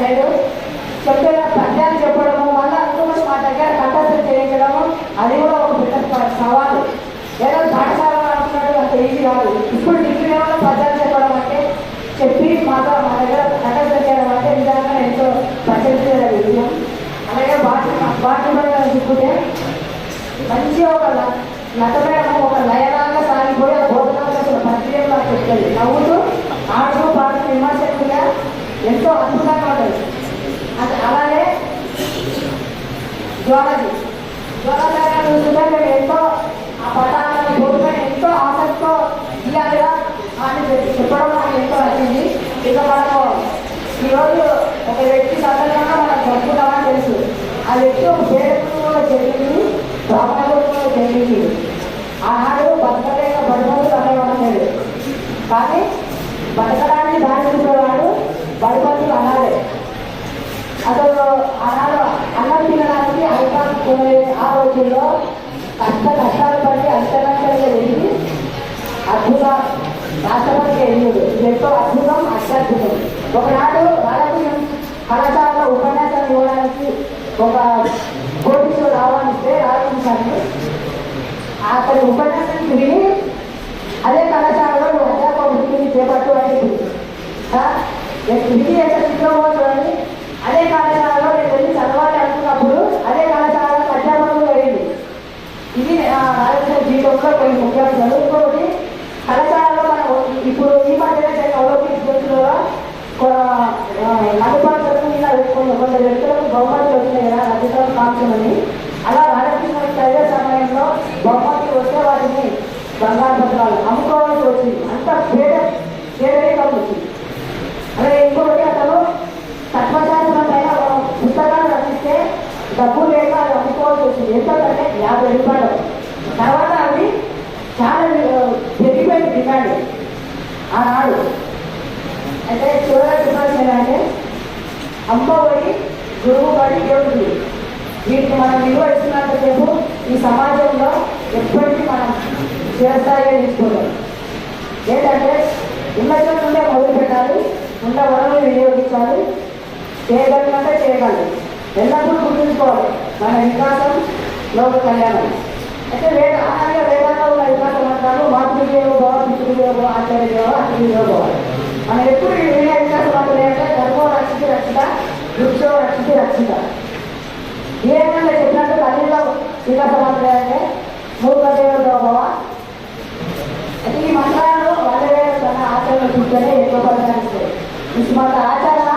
Side చెప్పిన పద్యాలు చెప్పడము, మళ్ళీ అనుకున్న మా దగ్గర కంఠస్థం చేయించడము, అది కూడా ఒక పెద్ద సవాలు. ఏదో పాఠశాల అనుకున్నాడు అంత ఈజీ కాదు. ఇప్పుడు డిగ్రీ లెవెల్లో పద్యాలు చెప్పడం అంటే చెప్పి మా దగ్గర కంఠస్థం చేయడం అంటే నిజంగా ఎంతో ప్రశంసల విషయం. అలాగే బాధ్యత చూసుకుంటే మంచి ఒక నటమేడం ఒక లయలాగా సాగిపోయి ఆ బోధనలు పరిచయంగా చెప్తుంది. నవ్వుతూ ఆడుతూ పాడుతూ విమర్శకులుగా ఎంతో అద్భుతంగా ఉంటుంది. అలాగే జ్వాలజీ చూస్తుంటే మేము ఎంతో ఆ పదాలను బోధన ఎంతో ఆసక్తితో ఇలాగా అని చెప్పడం మనకు ఎంతో నచ్చింది. ఇక మనము ఈరోజు ఒక వ్యక్తి సందర్భంగా మనం చెప్పుకుంటామని తెలుసు. ఆ వ్యక్తి ఒక పేరులో జరిగింది, బ్రాహ్మణులో జరిగింది. ఆనాడు బతకలేక బడిపంతులు అనేవాడు, కానీ బతకడానికి దారి చూసేవాడు బడిపంతులు అనాలే. అసలు ఆనాడు అన్నం తినడానికి అవకాశం ఆ రోజుల్లో కష్టాలు పడి అంతరంగంగా వెళ్ళి అద్భుత రాష్ట్రపతికి వెళ్ళాడు. ఎంతో అద్భుతం అత్యద్భుతం. ఒకనాడు రాజకీయం కళాశాలలో ఉపన్యాసం ఇవ్వడానికి ఒక కోటీశ్వరుడు ఆహ్వానిస్తే రాజకీయాన్ని అతని ఉపన్యాసం తిరిగి అదే కళాశాలలో అధ్యాపక వృత్తిని చేపట్టు అని ఇది ఎంత చిత్రమవుతుందని అదే కళాశాలలో నేను వెళ్ళి చదవాలి అనుకున్నప్పుడు అదే కళాశాలలో అధ్యాపకులు వెళ్ళింది. ఇది రాజకీయ జీవితంలో కొన్ని ముఖ్యమైన చదువుకోటి కళాశాలలో మనం ఇప్పుడు ఈ మధ్య ఒలింపిక్ గేమ్స్లో నలుపరచు ఇలా కొందరు వ్యక్తులకు బహుమతులు వచ్చినాయి కదా, రజతం కాంక్షమని. అలా రాజకీయ చదివే సమయంలో బహుమతులు వస్తే వాటిని బంగారు పత్రాలు అమ్ముకోవాల్సి వచ్చింది. అంత పేదరికం వచ్చింది. అలాగే ఇంకొకటి అతను తత్వశాస్త్రం పైన పుస్తకాలు రచిస్తే డబ్బు లేక అది అమ్ముకోవాల్సి వచ్చింది. ఎంతంటే 50 రూపాయలు. తర్వాత అవి చాలా పెరిగిపోయింది డిమాండ్ ఆనాడు. అయితే చివరి డిఫరెన్స్ ఏంటంటే అమ్మఒడి, గురువు బడి, యోగులు వీటిని మనం విలువ ఇస్తున్నంతసేపు ఈ సమాజంలో ఎప్పటికీ మనం చిరస్థాయిగా తీసుకోవాలి. ఏంటంటే ఉన్నతం నుండే మొదలు పెట్టాలి, ఉన్న వనరులు వినియోగించాలి, చేయగలిగినంటే చేయగలరు. ఎల్లప్పుడూ గుర్తుంచుకోవాలి మన వికాసం లోక కళ్యాణం. అయితే వేదాంతంలో ఉన్న వికాసం అంటారు మాతృదేవో భవ, పితృదేవో, ఆచార్యదేవో, అతిథిదేవో భవ. మనం ఎప్పుడు వినే వికాసం అంటే ధర్మో రక్షిత రక్షిత, వృక్షో రక్షిత రక్షిత. ఏమన్నా చెప్పినట్టు తల్లిలో వికాసం అంటే మూర్ఖదేవుడు భవ. అయితే ఈ మంత్రాలు వాళ్ళే తన ఆచరణ చూస్తేనే ఎక్కువ పరిగణిస్తాయి. మన ఆచరణ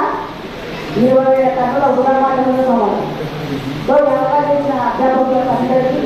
20,000 టన్నుల ఉదాహరణ సమానం. సో అవకాశం ఇచ్చిన అధ్యాపకులకు అందరికీ